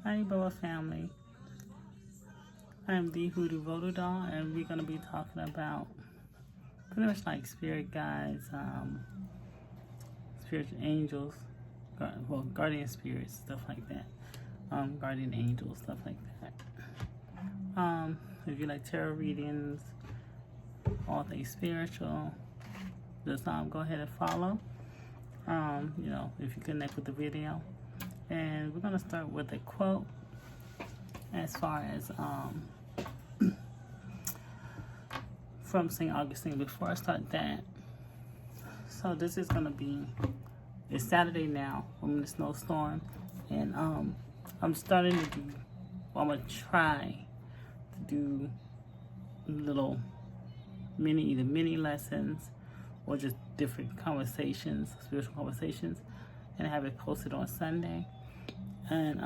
Hi, Boa family. I am the Hoodoo Vodou doll, and we're going to be talking about pretty much like spirit guides, spiritual angels, guardian spirits, stuff like that. Guardian angels, stuff like that. If you like tarot readings, all things spiritual, just go ahead and follow. If you connect with the video. And we're going to start with a quote as far as from St. Augustine. Before I start that, so this is going to be, it's Saturday now, we're in the snowstorm, and I'm starting to do, I'm going to try to do little either mini lessons or just different conversations, spiritual conversations, and have it posted on Sunday. And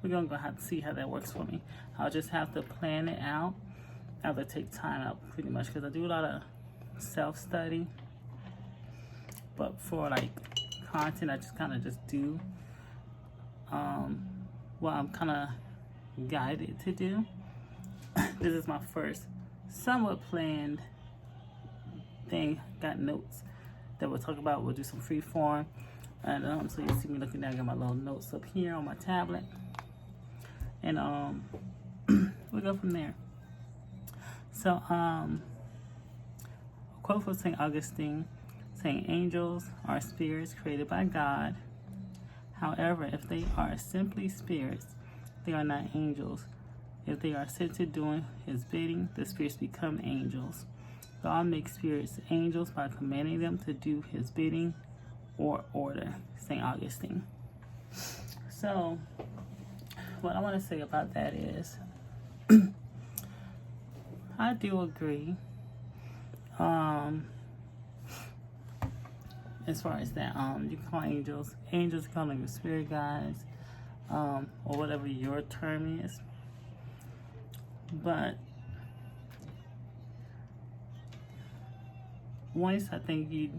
we're going to have to see how that works for me. I'll just have to plan it out. I have to take time out pretty much because I do a lot of self-study. But for like content, I just kind of just do what I'm kind of guided to do. This is my first somewhat planned thing. Got notes that we'll talk about. We'll do some free form. And so you see me looking down, I got my little notes up here on my tablet. And we'll go from there. So a quote from St. Augustine, saying, angels are spirits created by God. However, if they are simply spirits, they are not angels. If they are sent to doing his bidding, the spirits become angels. God makes spirits angels by commanding them to do his bidding or order. St. Augustine. So what I want to say about that is I do agree as far as that you can call angels calling them spirit guides, or whatever your term is, but once I think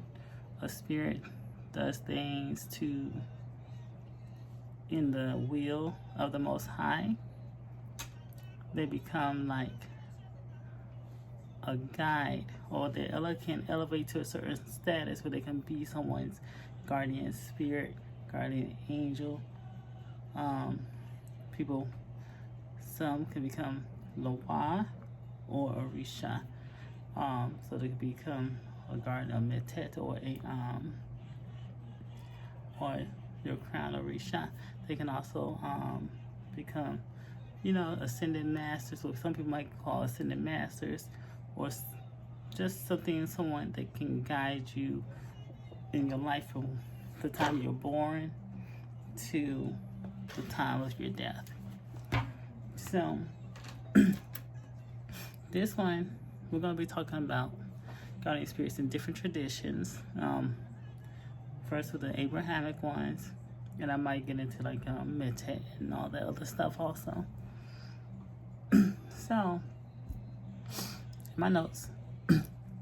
a spirit does things in the will of the Most High, they become like a guide, or they can elevate to a certain status where they can be someone's guardian spirit, guardian angel. Some can become Loa or Orisha, so they can become a guardian of Metet or your crown Orisha. They can also become, ascended masters, or some people might call ascended masters, or just someone that can guide you in your life from the time you're born to the time of your death. So this one, we're going to be talking about guardian spirits in different traditions. First with the Abrahamic ones, and I might get into like Metet and all that other stuff also. So, my notes.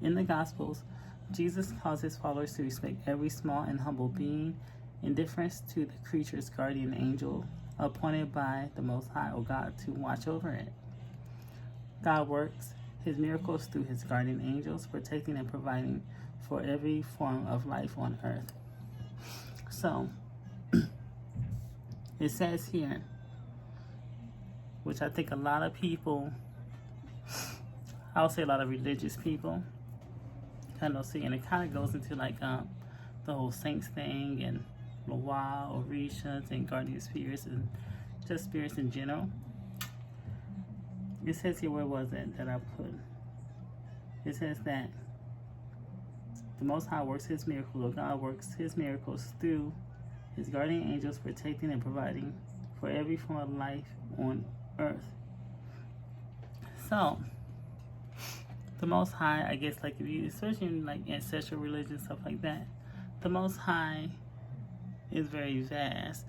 In the Gospels, Jesus calls his followers to respect every small and humble being, in deference to the creature's guardian angel appointed by the Most High, or God, to watch over it. God works his miracles through his guardian angels, protecting and providing for every form of life on earth. So, it says here, which I think a lot of people, I'll say a lot of religious people, kind of see, and it kind of goes into like the whole saints thing, and Loa, Orishas, and guardian spirits, and just spirits in general. It says here, where was it that I put? It says that the Most High works his miracles, or God works his miracles through his guardian angels, protecting and providing for every form of life on earth. So, the Most High, I guess, like if you, especially in like ancestral religion, stuff like that, the Most High is very vast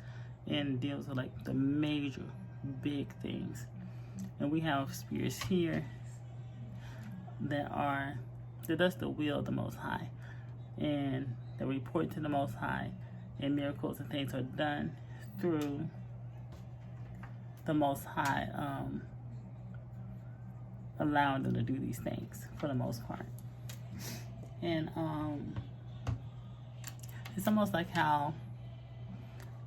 and deals with like the major, big things. And we have spirits here that does the will of the Most High, and that report to the Most High, and miracles and things are done through the Most High allowing them to do these things for the most part. And it's almost like how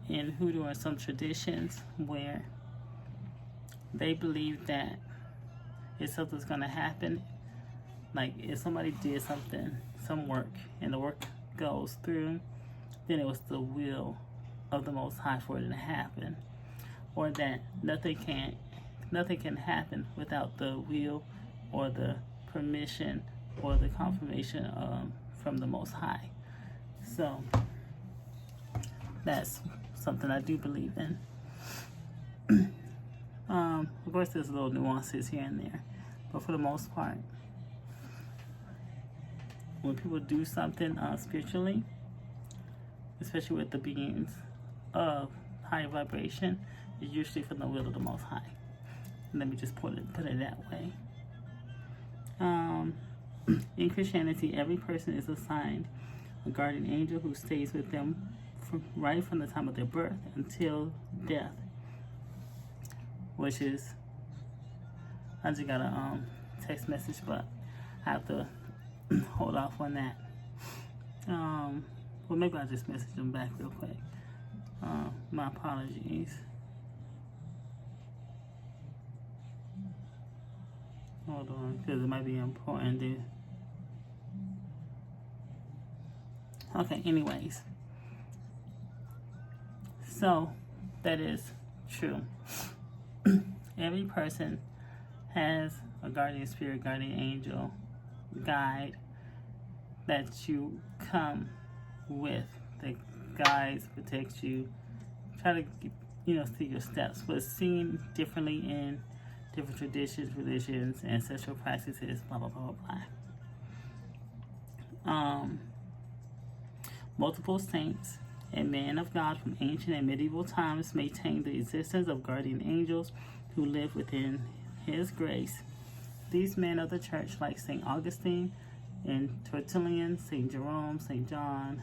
in Hoodoo or some traditions where they believe that if something's going to happen, like if somebody did something, some work, and the work goes through, then it was the will of the Most High for it to happen. Or that nothing can happen without the will or the permission or the confirmation from the Most High. So that's something I do believe in. Of course, there's little nuances here and there, but for the most part, when people do something spiritually, especially with the beings of higher vibration, it's usually from the will of the Most High. Let me just put it that way. In Christianity, every person is assigned a guardian angel who stays with them right from the time of their birth until death, which is, I just got a text message, but I have to hold off on that. Well, maybe I'll just message them back real quick. My apologies. Hold on, because it might be important to... Okay, anyways. So, that is true. Every person has a guardian spirit, guardian angel, guide that you come with, that guides, protects you, try to, see your steps, but seen differently in different traditions, religions, ancestral practices, blah, blah, blah, blah, blah. Multiple saints and men of God from ancient and medieval times maintain the existence of guardian angels who live within His grace. These men of the church, like St. Augustine and Tertullian, St. Jerome, St. John,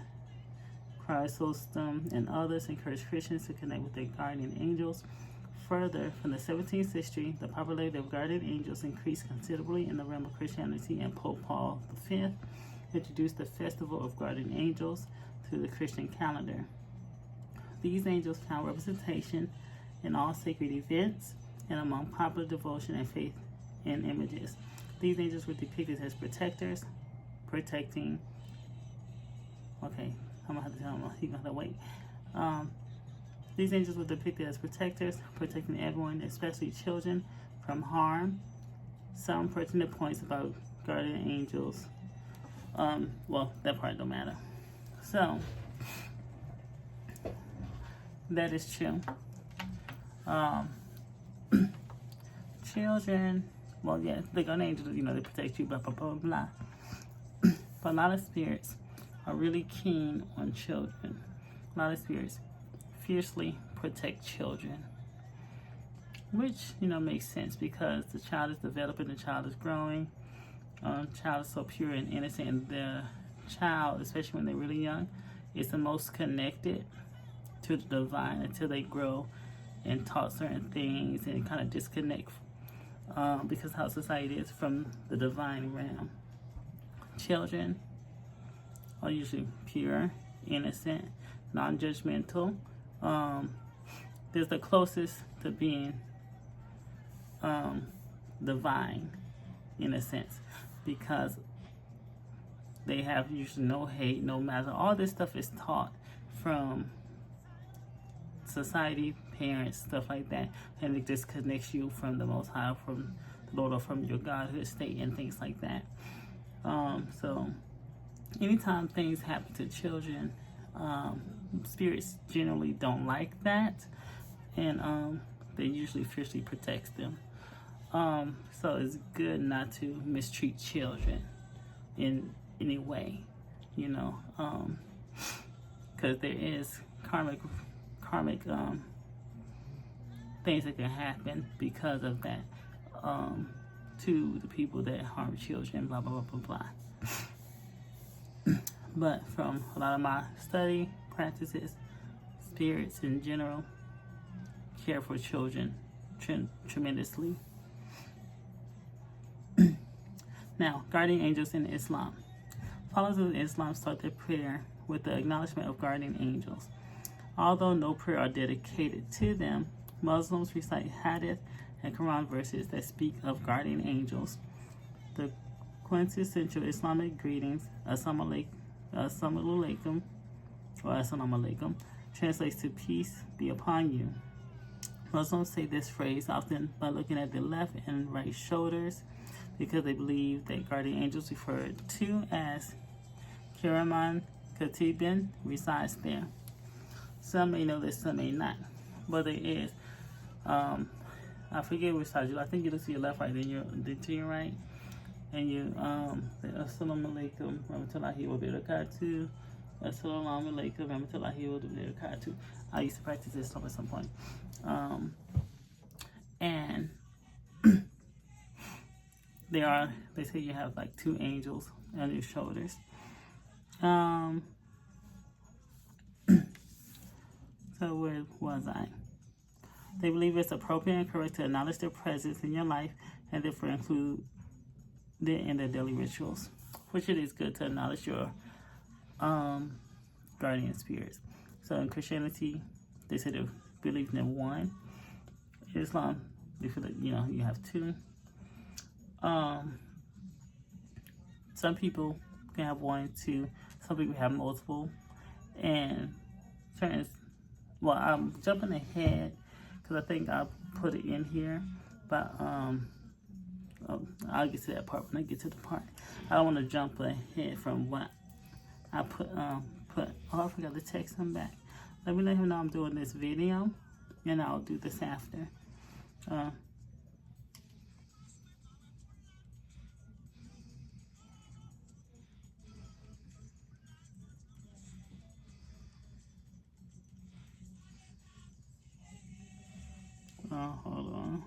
Chrysostom, and others, encourage Christians to connect with their guardian angels. Further, from the 17th century, the popularity of guardian angels increased considerably in the realm of Christianity, and Pope Paul V introduced the festival of guardian angels to the Christian calendar. These angels found representation in all sacred events and among popular devotion and faith in images. These angels were depicted as protectors, protecting... Okay, I'm going to have to tell him, he's going to have to wait. These angels were depicted as protectors, protecting everyone, especially children, from harm. Some pertinent points about guardian angels. Well, that part don't matter. So, that is true. Children, well, yeah, the guardian angels, they protect you, blah, blah, blah, blah. But a lot of spirits are really keen on children. A lot of spirits fiercely protect children, which, makes sense because the child is developing, the child is growing. Child is so pure and innocent, and the child, especially when they're really young, is the most connected to the divine until they grow and taught certain things and kind of disconnect because how society is from the divine realm. Children are usually pure, innocent, non-judgmental. They're the closest to being divine in a sense, because they have usually no hate, no malice. All this stuff is taught from society, parents, stuff like that, and it just connects you from the Most High, from the Lord, or from your Godhood state and things like that. So anytime things happen to children, spirits generally don't like that, and they usually fiercely protects them. So it's good not to mistreat children in any way, because there is karmic things that can happen because of that to the people that harm children, blah, blah, blah, blah, blah. But from a lot of my study practices, spirits in general care for children tremendously. Now, guardian angels in Islam. Followers of Islam start their prayer with the acknowledgement of guardian angels. Although no prayer are dedicated to them, Muslims recite hadith and Quran verses that speak of guardian angels. The quintessential Islamic greetings, Assalamu alaikum, or Assalamu alaikum, translates to peace be upon you. Muslims say this phrase often by looking at the left and right shoulders because they believe that guardian angels referred to as Kiraman Katibin resides there. Some may know this, some may not, but there is. I forget which side you. I think you look to your left, right, then to your right, and you say Assalamu alaikum warahmatullahi wabarakatuh. Assalamu alaikum warahmatullahi wabarakatuh. I used to practice this at some point, and they say you have like two angels on your shoulders. So where was I? They believe it's appropriate and correct to acknowledge their presence in your life and therefore include them in their daily rituals, which it is good to acknowledge your guardian spirits. So in Christianity, they say they believe in one. Islam, they feel that you have two. Some people can have one, two. Some people have multiple, and certain. Well, I'm jumping ahead because I think I put it in here, but I'll get to that part when I get to the part. I don't want to jump ahead from what I put. Oh, I forgot to text him back. Let me let him know I'm doing this video, and I'll do this after. Hold on.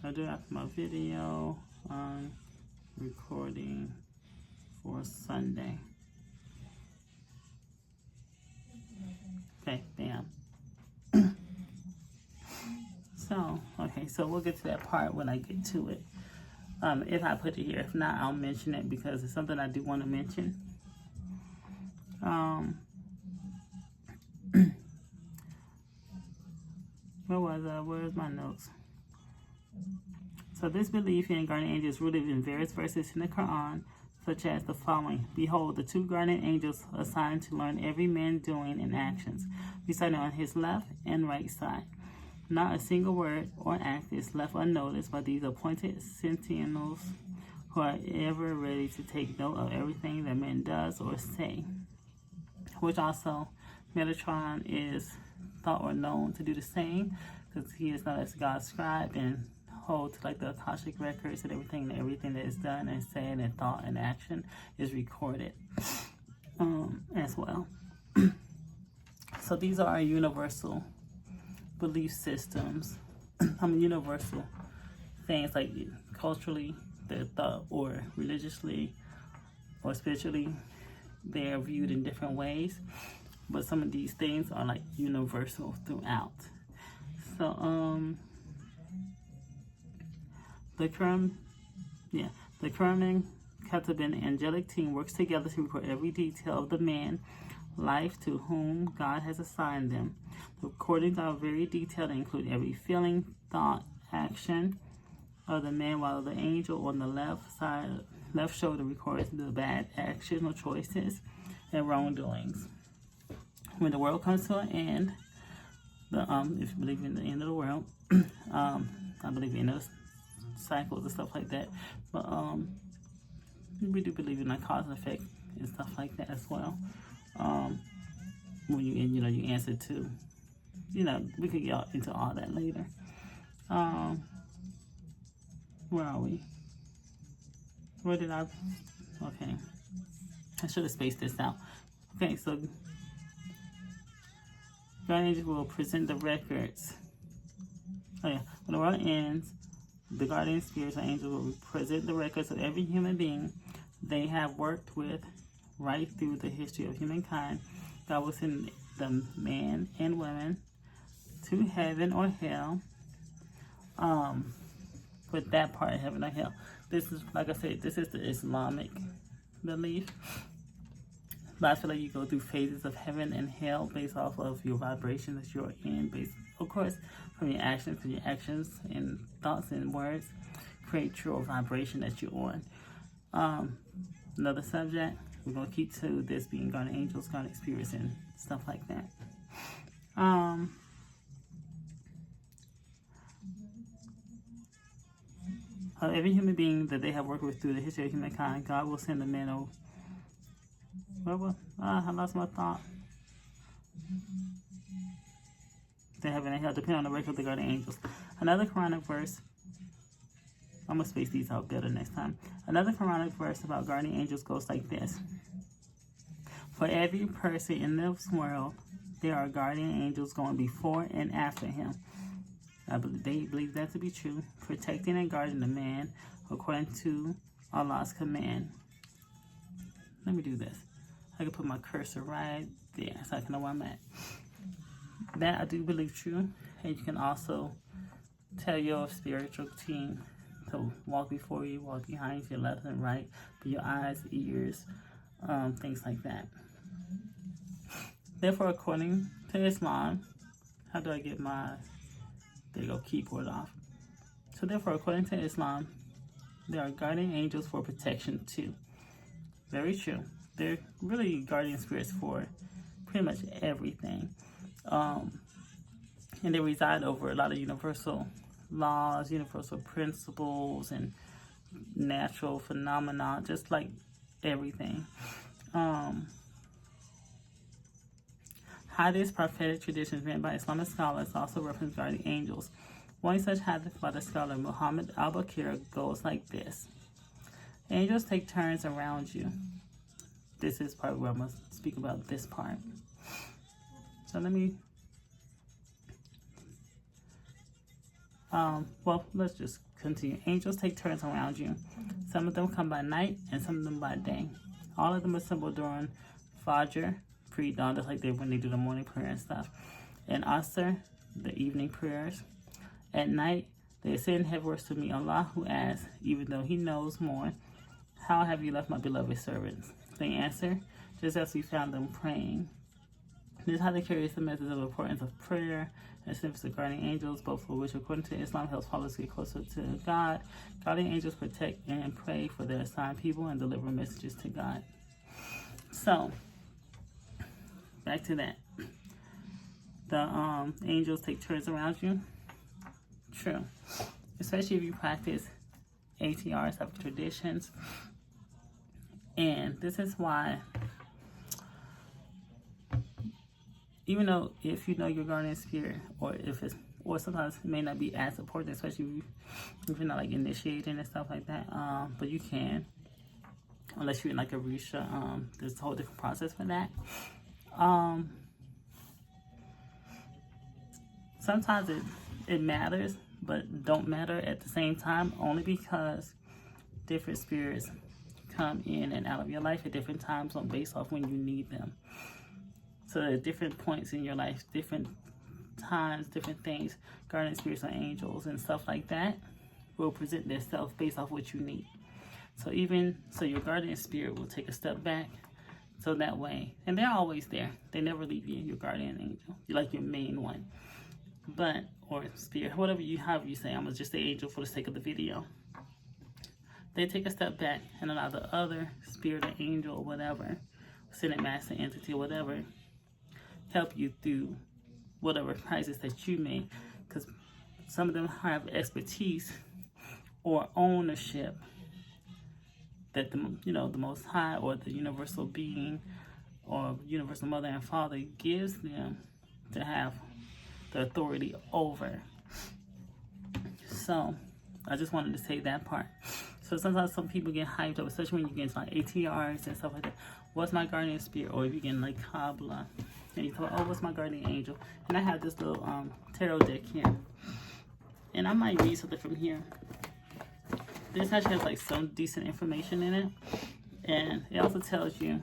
I'll do it after my video on recording for Sunday. Okay, bam. So we'll get to that part when I get to it. If I put it here. If not, I'll mention it because it's something I do want to mention. Where was I? Where's my notes? So this belief in guardian angels is rooted in various verses in the Quran, such as the following. Behold, the two guardian angels assigned to learn every man's doing and actions, recited on his left and right side. Not a single word or act is left unnoticed by these appointed sentinels who are ever ready to take note of everything that man does or say. Which also, Metatron is thought or known to do the same because he is known as God's scribe and holds like the Akashic records and everything that is done and said and thought and action is recorded as well. So these are universal belief systems. Universal things like culturally, they're thought, or religiously, or spiritually, they are viewed in different ways. But some of these things are like universal throughout. So the Quran Katibin angelic team works together to record every detail of the man life to whom God has assigned them. The recordings are very detailed and include every feeling, thought, action of the man, while the angel on the left shoulder records the bad actions or choices and wrongdoings. When the world comes to an end, if you believe in the end of the world, I believe in those cycles and stuff like that, but we do believe in like cause and effect and stuff like that as well. When you answer to, we could get into all that later. Where are we? Where did I? Okay, I should have spaced this out. Okay, so guardian angels will present the records. Oh yeah, when the world ends, the guardian spirits or angels will present the records of every human being they have worked with right through the history of humankind. God will send the man and women to heaven or hell with that part of heaven or hell. This is, like I said, this is the Islamic belief. But I feel like you go through phases of heaven and hell based off of your vibration that you're in, based, of course, from your actions and thoughts and words create your vibration that you're on. Another subject, we're going to keep to this being guardian angels, guardian spirits, and stuff like that. Every human being that they have worked with through the history of humankind, God will send a man over. I lost my thought. They heaven and hell, depending on the record of the guardian angels. Another Quranic verse. I'm going to space these out better next time. Another Quranic verse about guardian angels goes like this. For every person in this world, there are guardian angels going before and after him. They believe that to be true, protecting and guarding the man according to Allah's command. Let me do this. I can put my cursor right there so I can know where I'm at. That I do believe true, and you can also tell your spiritual team to walk before you, walk behind you, left and right, with your eyes, ears, things like that. Therefore, according to Islam, how do I get my, there you go, keyboard off. So therefore, according to Islam, there are guardian angels for protection too. Very true. They're really guardian spirits for pretty much everything. And they reside over a lot of universal laws, universal principles, and natural phenomena, just like everything. Hadith, prophetic traditions written by Islamic scholars, also reference guardian angels. One such hadith by the scholar Muhammad al-Bakir goes like this. Angels take turns around you. This is part where I'm going to speak about this part. So let me, let's just continue. Angels take turns around you. Some of them come by night and some of them by day. All of them assemble during Fajr, pre-dawn, just like when they do the morning prayer and stuff. And Asr, the evening prayers. At night, they ascend heavenwards to meet Allah, who asks, even though he knows more, how have you left my beloved servants? They answer, just as we found them praying. This is how they carry the message of the importance of prayer and significance of guardian angels, both of which, according to Islam, helps followers get closer to God. Guardian angels protect and pray for their assigned people and deliver messages to God. So, back to that. The angels take turns around you. True. Especially if you practice ATRs, of traditions. And this is why, even though if you know your guardian spirit, or if it's, or sometimes it may not be as important, especially if you're not like initiating and stuff like that, but you can, unless you're in like a Risha, there's a whole different process for that. Sometimes it matters, but don't matter at the same time, only because different spirits come in and out of your life at different times based off when you need them. So at different points in your life, different times, different things, guardian spirits or angels and stuff like that will present themselves based off what you need. So your guardian spirit will take a step back, so that way, and they're always there. They never leave you, your guardian angel. You're like your main one. But, or spirit, however you say, I'm gonna just say angel for the sake of the video. They take a step back and allow the other spirit or angel or whatever, ascended master entity or whatever, help you through whatever crisis that you may, because some of them have expertise or ownership that the Most High or the universal being or universal mother and father gives them to have the authority over. So I just wanted to say that part. So sometimes some people get hyped up, especially when you get into like ATRs and stuff like that. What's my guardian spirit? Or if you get like Kabbalah and you thought, oh, what's my guardian angel? And I have this little tarot deck here. And I might read something from here. This actually has like some decent information in it. And it also tells you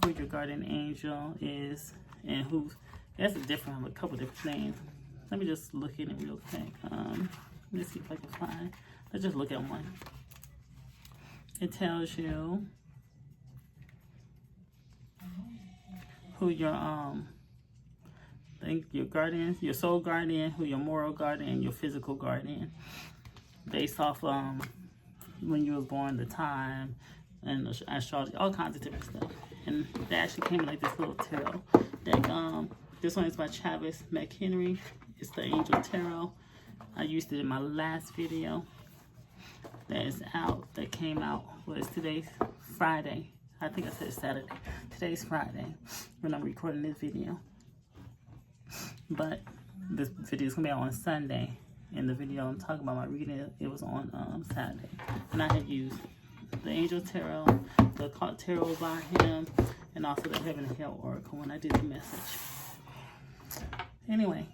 who your guardian angel is and who. That's a couple different names. let me just look at it real quick. Let me see if I can find. Let's just look at one. It tells you who your guardian, your soul guardian, who your moral guardian, your physical guardian, based off when you was born, the time, and the astrology, all kinds of different stuff. And they actually came in like this little tarot deck. This one is by Travis McHenry. It's the Angel Tarot. I used it in my last video. That is out. That came out. What is today's Friday? I think I said Saturday. Today's Friday when I'm recording this video. But this video is gonna be out on Sunday. And the video I'm talking about my reading, it was on Saturday. And I had used the Angel Tarot, the Tarot by him, and also the Heaven and Hell Oracle when I did the message. Anyway,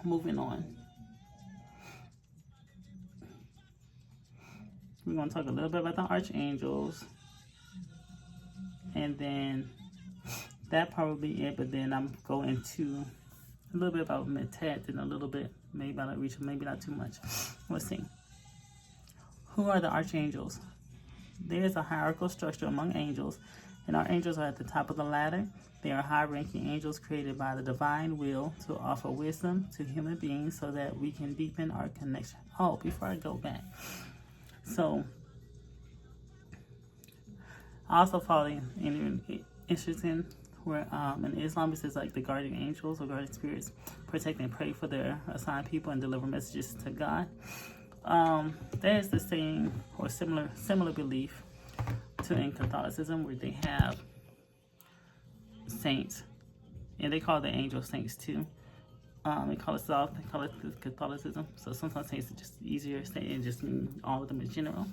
moving on. We're going to talk a little bit about the archangels, and then that probably it. But then I'm going into a little bit about Metet and a little bit maybe about Reach, maybe not too much. Let's see. Who are the archangels? There is a hierarchical structure among angels, and our angels are at the top of the ladder. They are high-ranking angels created by the divine will to offer wisdom to human beings so that we can deepen our connection. Oh, before I go back. So, I also follow interesting where in Islam it says like the guardian angels or guardian spirits protect and pray for their assigned people and deliver messages to God. There is the same or similar belief to in Catholicism where they have saints, and they call the angels saints too. They call it Catholicism. So sometimes saints are just easier to say and just mean all of them in general.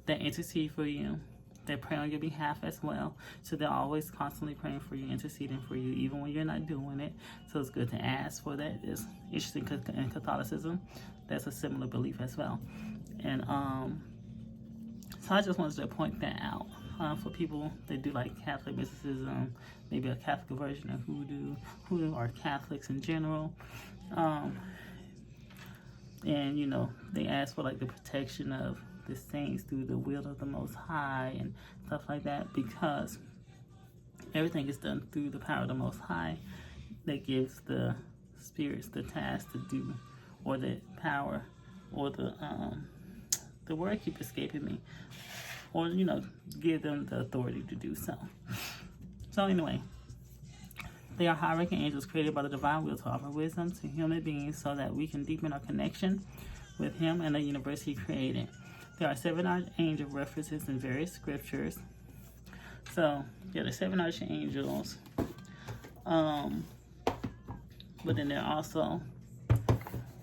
They intercede for you. They pray on your behalf as well. So they're always constantly praying for you, interceding for you, even when you're not doing it. So it's good to ask for that. It's interesting because in Catholicism, that's a similar belief as well. And so I just wanted to point that out for people that do like Catholic mysticism, maybe a Catholic version of Hoodoo, who are Catholics in general. And, you know, they ask for like the protection of the saints through the will of the Most High and stuff like that, because everything is done through the power of the Most High that gives the spirits the task to do, or the power, or the word keep escaping me, or, you know, give them the authority to do so. So anyway, they are high-ranking angels created by the divine will to offer wisdom to human beings so that we can deepen our connection with Him and the universe He created. There are 7 archangel references in various scriptures. So, yeah, the 7 archangels. But then there are also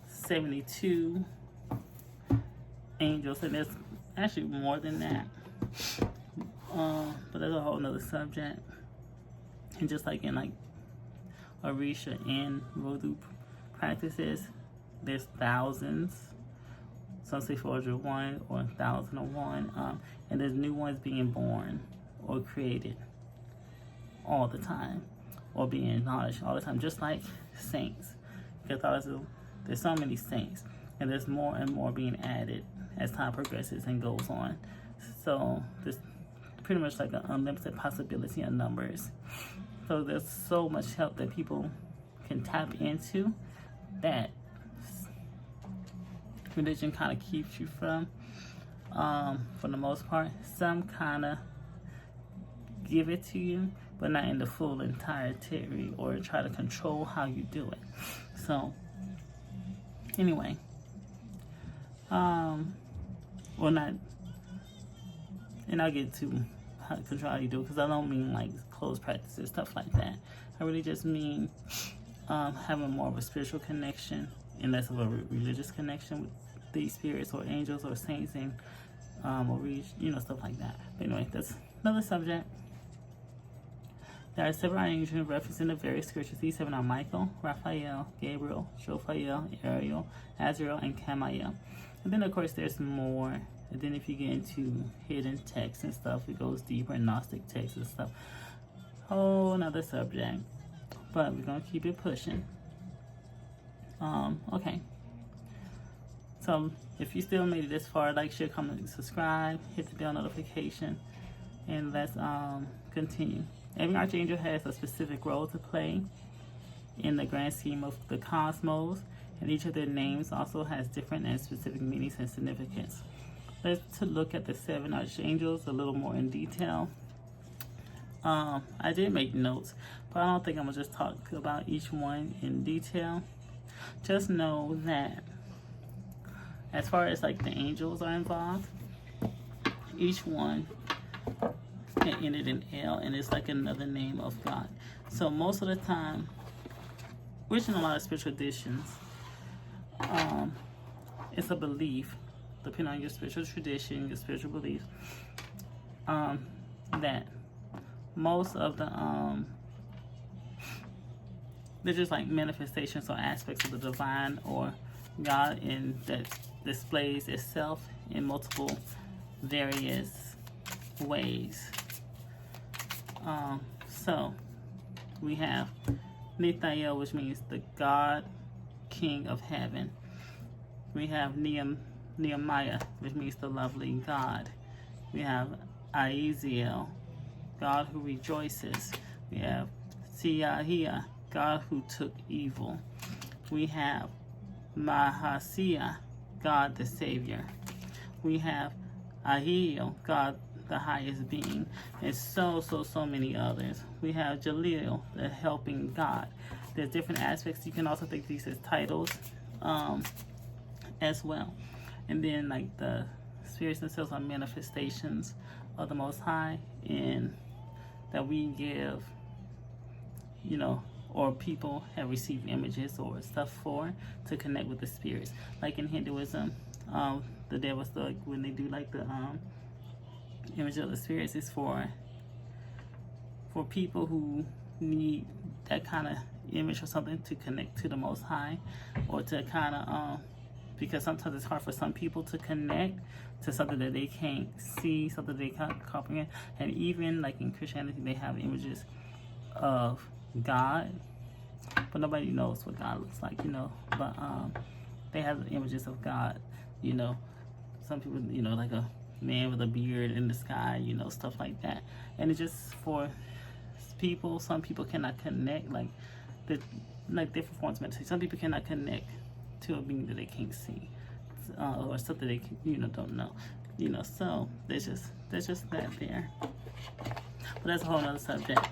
72 angels, and there's actually more than that. But that's a whole nother subject. And just like in like Orisha and Vodou practices, there's thousands. Some say 401 or 1001, and there's new ones being born or created all the time, or being acknowledged all the time, just like saints. Catholicism, there's so many saints, and there's more and more being added as time progresses and goes on. So there's pretty much like an unlimited possibility of numbers. So there's so much help that people can tap into that religion kind of keeps you from, for the most part. Some kind of give it to you, but not in the full entirety, or try to control how you do it. So anyway, or not, and I'll get to how to control how you do it, because I don't mean like closed practices, stuff like that. I really just mean having more of a spiritual connection and less of a religious connection with these spirits or angels or saints, and or you know, stuff like that. But anyway, that's another subject. There are 7 angels referenced in the various scriptures. These 7 are Michael, Raphael, Gabriel, Jophael, Ariel, Azrael, and Camael. And then of course there's more. And then if you get into hidden texts and stuff, it goes deeper in Gnostic texts and stuff. Whole another subject. but we're gonna keep it pushing. Okay. So if you still made it this far, like, share, comment, and subscribe. Hit the bell notification, and let's continue. Every archangel has a specific role to play in the grand scheme of the cosmos, and each of their names also has different and specific meanings and significance. Let's look at the 7 archangels a little more in detail. I did make notes, but I don't think I'm gonna just talk about each one in detail. Just know that as far as like the angels are involved, each one can end it in L, and it's like another name of God. So most of the time, which in a lot of spiritual traditions, it's a belief, depending on your spiritual tradition, your spiritual beliefs, that most of the they're just like manifestations or aspects of the divine or God, in that displays itself in multiple various ways. So we have Nithael, which means the God King of Heaven. We have Nehemiah, which means the lovely God. We have Azazel, God who rejoices. We have Siahia, God who took evil. We have Mahasiah, God the Savior. We have Ahiel, God the highest being, and so many others. We have Jalil, the helping God. There's different aspects. You can also think these as titles as well. And then like the spirits themselves are manifestations of the Most High, in that we give, you know, or people have received images or stuff for to connect with the spirits. Like in Hinduism, the devil's, like when they do like the image of the spirits, is for people who need that kind of image or something to connect to the Most High, or to kind of because sometimes it's hard for some people to connect to something that they can't see, something they can't comprehend. And even like in Christianity, they have images of God, but nobody knows what God looks like, you know. But they have images of God, you know. Some people, you know, like a man with a beard in the sky, you know, stuff like that. And it's just for people. Some people cannot connect, like different forms of meditation. Some people cannot connect to a being that they can't see, or something they can, you know, don't know, you know. So there's just that there. But that's a whole other subject.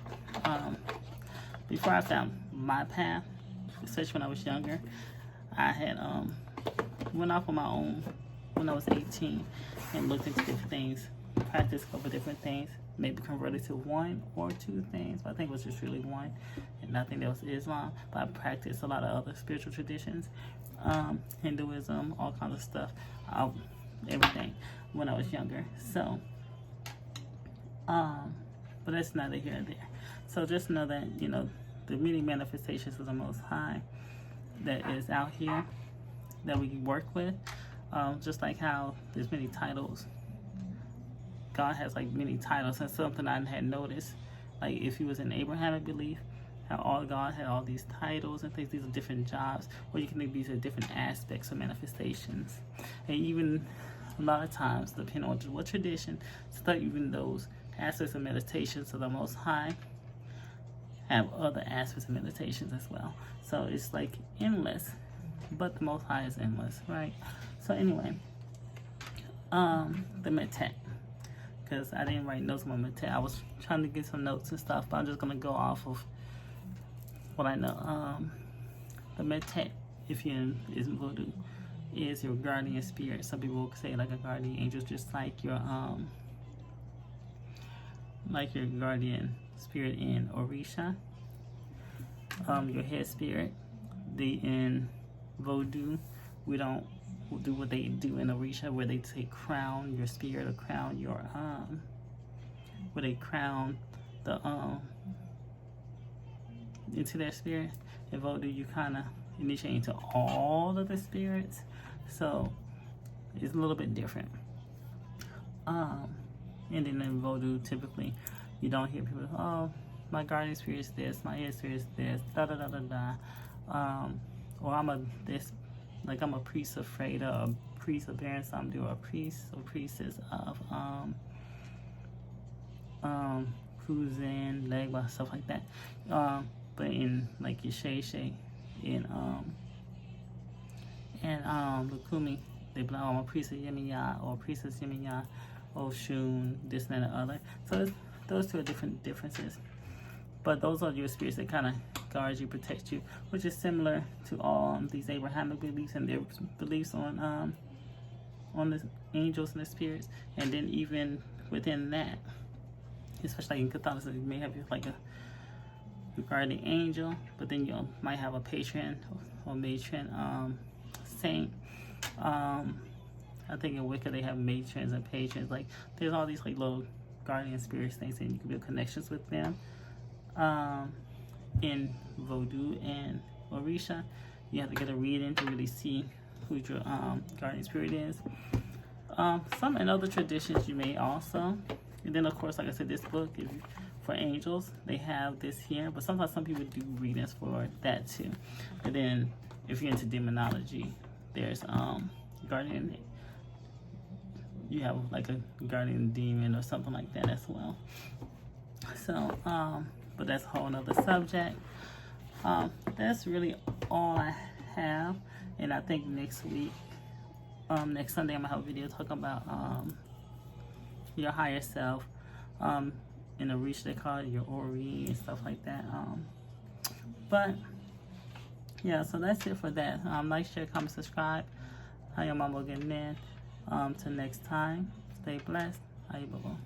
Before I found my path, especially when I was younger, I had went off on my own when I was 18 and looked into different things, practiced a couple different things, maybe converted to 1 or 2 things, but I think it was just really 1, and nothing else Islam. But I practiced a lot of other spiritual traditions, Hinduism, all kinds of stuff, everything when I was younger. So, but that's neither here nor there. So just know that, you know, the many manifestations of the Most High that is out here that we work with, just like how there's many titles. God has like many titles, and something I had noticed, like if you was in Abrahamic belief, how all God had all these titles and things. These are different jobs, or you can think these are different aspects of manifestations. And even a lot of times, depending on what tradition, so even those aspects of meditations of the Most High have other aspects of meditations as well. So it's like endless, but the Most High is endless, right? So anyway, the Metet, because I didn't write notes on my Metet. I was trying to get some notes and stuff, but I'm just gonna go off of what I know. The Metet, if you're in Voodoo, is your guardian spirit. Some people will say like a guardian angel, just like your guardian spirit in Orisha. Your head spirit. In Vodou, we don't do what they do in Orisha, where they say crown your spirit, or crown your where they crown the into their spirit. In Vodou, you kind of initiate into all of the spirits, so it's a little bit different. And then in Vodou, typically, you don't hear people, oh, my guardian spirit is this, my air spirit is this, da da da da da. Or I'm a priest of Freda, a priest of Baron Samedi, or a priest or priestess of Kuzin, Legba, stuff like that. But in like Yeshe, in Lukumi, they be like, oh, I'm a priest of Yemiya, or priestess Yemiya, Oshun, this and that and the other. So those two are different differences. But those are your spirits that kind of guard you, protect you, which is similar to all these Abrahamic beliefs and their beliefs on the angels and the spirits. And then even within that, especially in Catholicism, you may have like a guardian angel, but then you might have a patron or matron saint. I think in Wicca they have matrons and patrons. Like there's all these like little guardian spirit things, and you can build connections with them. In Vodou and Orisha, you have to get a reading to really see who your guardian spirit is. Some in other traditions you may also, and then of course, like I said, this book is for angels. They have this here, but sometimes some people do readings for that too. And then if you're into demonology, there's guardian. You have like a guardian demon or something like that as well. So but that's a whole nother subject. That's really all I have, and I think next week, next Sunday, I'm gonna have a video talking about your higher self, in a reach they call it your Ori and stuff like that. But yeah, so that's it for that. Like, share, comment, subscribe. How your mama getting in? Till next time, stay blessed. How you, boo-boo?